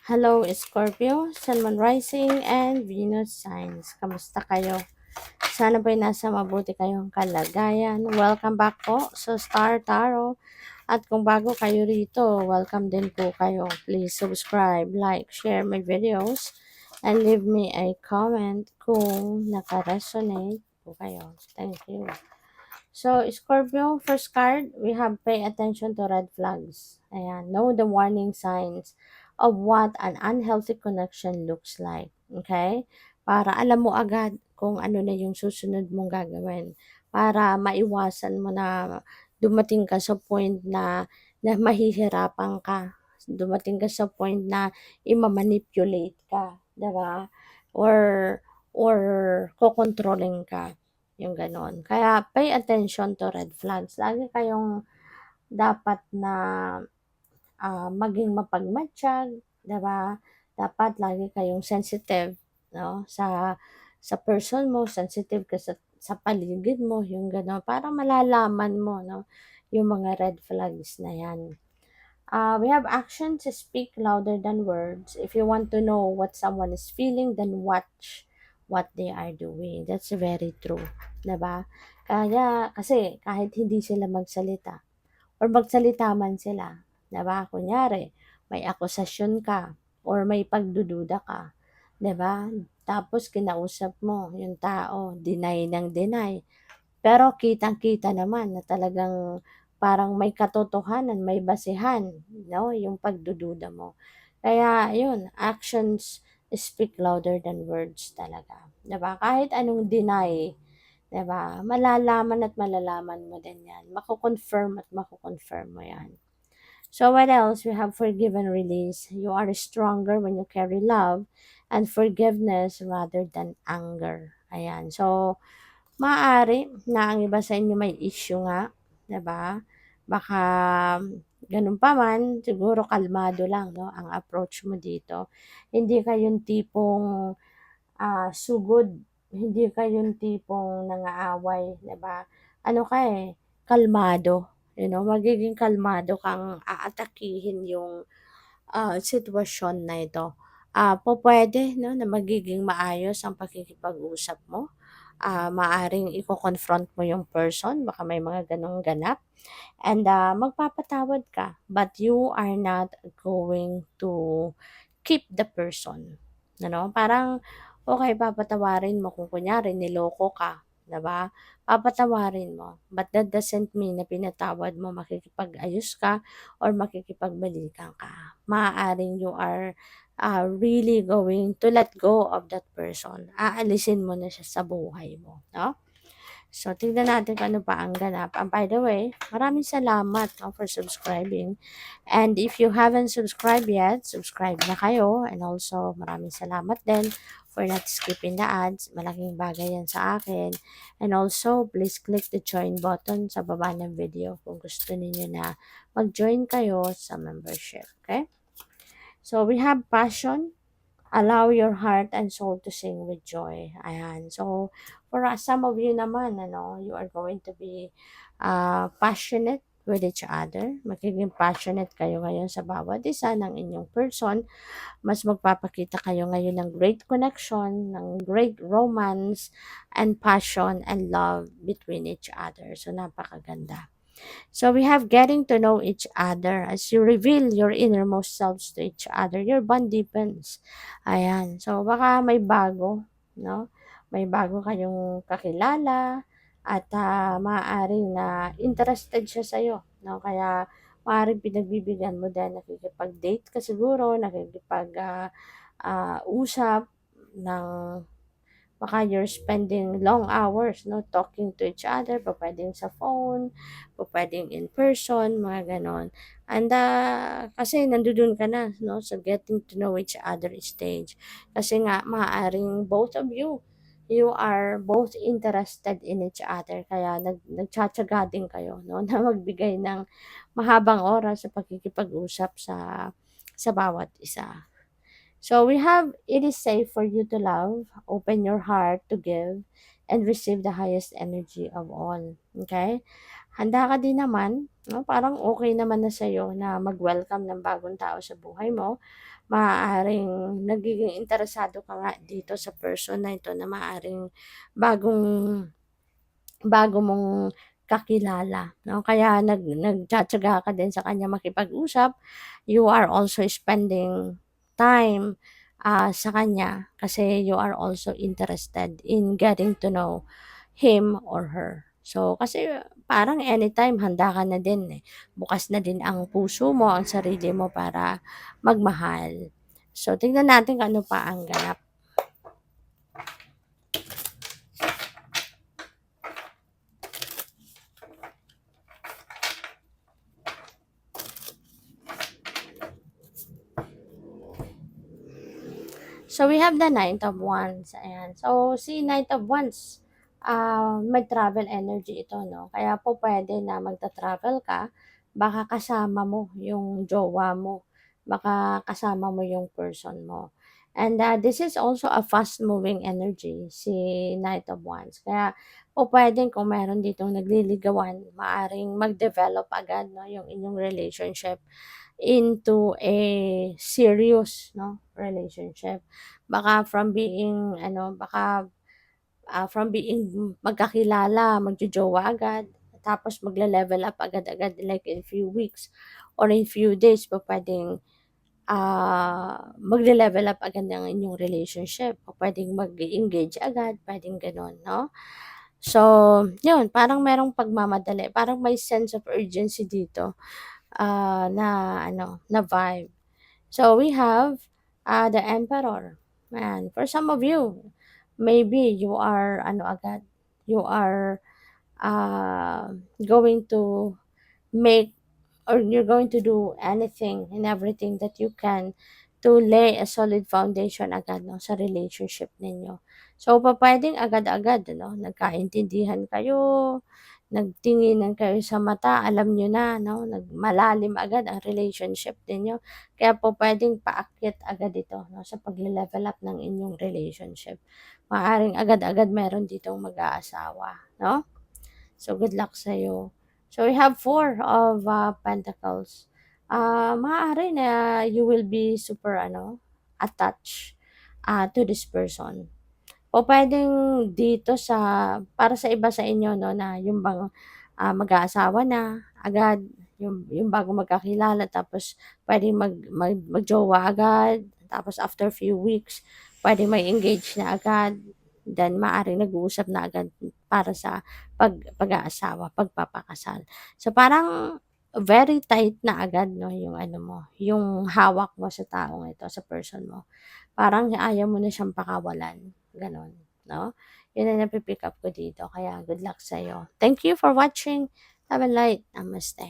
Hello, Scorpio, Sun, Moon Rising, and Venus Signs. Kamusta kayo? Sana ba'y nasa mabuti kayong kalagayan. Welcome back po sa Star Tarot. At kung bago kayo rito, welcome din po kayo. Please subscribe, like, share my videos, and leave me a comment kung naka-resonate po kayo. Thank you. So, Scorpio, first card, we have pay attention to red flags. Ayan, know the warning signs of what an unhealthy connection looks like. Okay? Para alam mo agad kung ano na yung susunod mong gagawin. Para maiwasan mo na dumating ka sa point na mahihirapan ka. Dumating ka sa point na ima-manipulate ka. Diba? Or, or kokontrolling ka. Yung gano'n. Kaya pay attention to red flags. Lagi kayong dapat na maging mapagmatyag, 'di ba? Dapat lagi kayong sensitive, 'no? Sa person mo, sensitive ka sa paligid mo, yung gano'n. Para malalaman mo, 'no, yung mga red flags na 'yan. We have actions speak louder than words. If you want to know what someone is feeling, then watch what they are doing. That's very true, 'di ba? Kaya kasi kahit hindi sila magsalita or magsalita man sila, 'di ba? Kunyari, may akusasyon ka or may pagdududa ka, 'di ba? Tapos kinausap mo yung tao, deny ng deny. Pero kitang-kita naman na talagang parang may katotohanan, may basehan, 'no, yung pagdududa mo. Kaya yun, actions speak louder than words talaga, 'di ba? Kahit anong deny, 'di ba? Malalaman at malalaman mo din 'yan. Mako-confirm at mako-confirm mo 'yan. So what else? We have forgive and release. You are stronger when you carry love and forgiveness rather than anger. Ayan. So, maaari na ang iba sa inyo may issue nga, 'di ba? Baka ganun pa man, siguro kalmado lang, 'no, ang approach mo dito. Hindi ka yung tipong sugod, hindi ka yung tipong nang-aaway, 'di ba? Ano ka eh, kalmado, magiging kalmado kang aatakihin yung sitwasyon na ito. Pupuwede 'no, na magiging maayos ang pakikipag-usap mo. Maaaring iko-confront mo yung person, baka may mga gano'ng ganap, and magpapatawad ka, but you are not going to keep the person, parang okay, papatawarin mo kung kunyari niloko ka, 'di ba? Papatawarin mo, but that doesn't mean na pinatawad mo, makikipag-ayos ka or makikipagbalikan ka. Maaaring you are really going to let go of that person. Aalisin mo na siya sa buhay mo, 'no? So, tignan natin kung ano pa ang ganap. And by the way, maraming salamat, no, for subscribing. And if you haven't subscribed yet, subscribe na kayo. And also, maraming salamat din for not skipping the ads. Malaking bagay yan sa akin. And also, please click the join button sa baba ng video kung gusto niyo na mag-join kayo sa membership. Okay? So, we have passion. Allow your heart and soul to sing with joy. Ayan. So, for some of you naman, you are going to be passionate with each other. Magiging passionate kayo ngayon sa bawat isa ng inyong person. Mas magpapakita kayo ngayon ng great connection, ng great romance, and passion and love between each other. So, napakaganda. So we have getting to know each other. As you reveal your innermost selves to each other, your bond deepens. Ayan. So baka may bago, no? May bago kayong kakilala at maaaring na interested siya sa'yo, no? Kaya maaaring pinagbibigyan mo din, nakikipag-date ka siguro, usap ng baka you're spending long hours, no, talking to each other, pwedeng sa phone, pwedeng in person, mga ganon. And kasi nandoon ka na, no, sa getting to know each other stage. Kasi nga, maaaring both of you, you are both interested in each other. Kaya nagtsatsaga din kayo, no, na magbigay ng mahabang oras sa pagkikipag-usap sa bawat isa. So we have, it is safe for you to love, open your heart to give, and receive the highest energy of all. Okay? Handa ka din naman, 'no, parang okay naman na sa'yo na mag-welcome ng bagong tao sa buhay mo. Maaaring nagiging interesado ka nga dito sa person na ito na maaaring bagong bago mong kakilala 'no, kaya nagtitiyaga ka din sa kanya makipag-usap. You are also spending time, sa kanya kasi you are also interested in getting to know him or her. So, kasi parang anytime handa ka na din, eh, bukas na din ang puso mo, ang sarili mo para magmahal. So, tingnan natin kung ano pa ang ganap. So, we have the Knight of Wands, ayan. So, si Knight of Wands, may travel energy ito, 'no? Kaya po puwede na magta-travel ka, baka kasama mo yung jowa mo, baka kasama mo yung person mo. And, this is also a fast-moving energy, si Knight of Wands. Kaya po puwedeng kung meron ditong nagliligawan, maaaring mag-develop agad, 'no, yung inyong relationship into a serious, 'no, relationship. Baka from being ano, baka, from being magkakilala, magjojowa agad, tapos magle-level up agad-agad like in few weeks or in few days pupuwedeng, magle-level up agad ang inyong relationship. Pupuwedeng mag-e-engage agad, puwedeng gano'n, 'no? So, 'yun parang merong pagmamadali, parang may sense of urgency dito, na ano, na vibe. So we have, the Emperor. And for some of you, maybe you are ano agad, you are going to make or you're going to do anything and everything that you can to lay a solid foundation agad, 'no, sa relationship ninyo. So pupuwedeng agad-agad ano, nagkaintindihan kayo, nagtinginan kayo sa mata, alam niyo na 'no, malalim agad ang relationship ninyo. Kaya pupuwedeng paakyat agad ito 'no, sa pagle-level up ng inyong relationship. Maaaring agad-agad meron ditong mag-aasawa 'no. So, good luck sa'yo. So, we have Four of Pentacles. Maaari na you will be super ano, attached to this person. O puwedeng dito sa para sa iba sa inyo 'no, na yung bang, mag-aasawa na agad, yung bagong magkakilala tapos puwedeng mag-jowa agad, tapos after few weeks puwedeng may-engage na agad, then maaaring nag-uusap na agad para sa pag-aasawa, pagpapakasal. So, parang very tight na agad 'no, yung ano mo, yung hawak mo sa taong ito, sa person mo. Parang ayaw mo na siyang pakawalan, gano'n, 'no? 'Yun ang napi-pick up ko dito, kaya good luck sa'yo. Thank you for watching. Have a light. Namaste.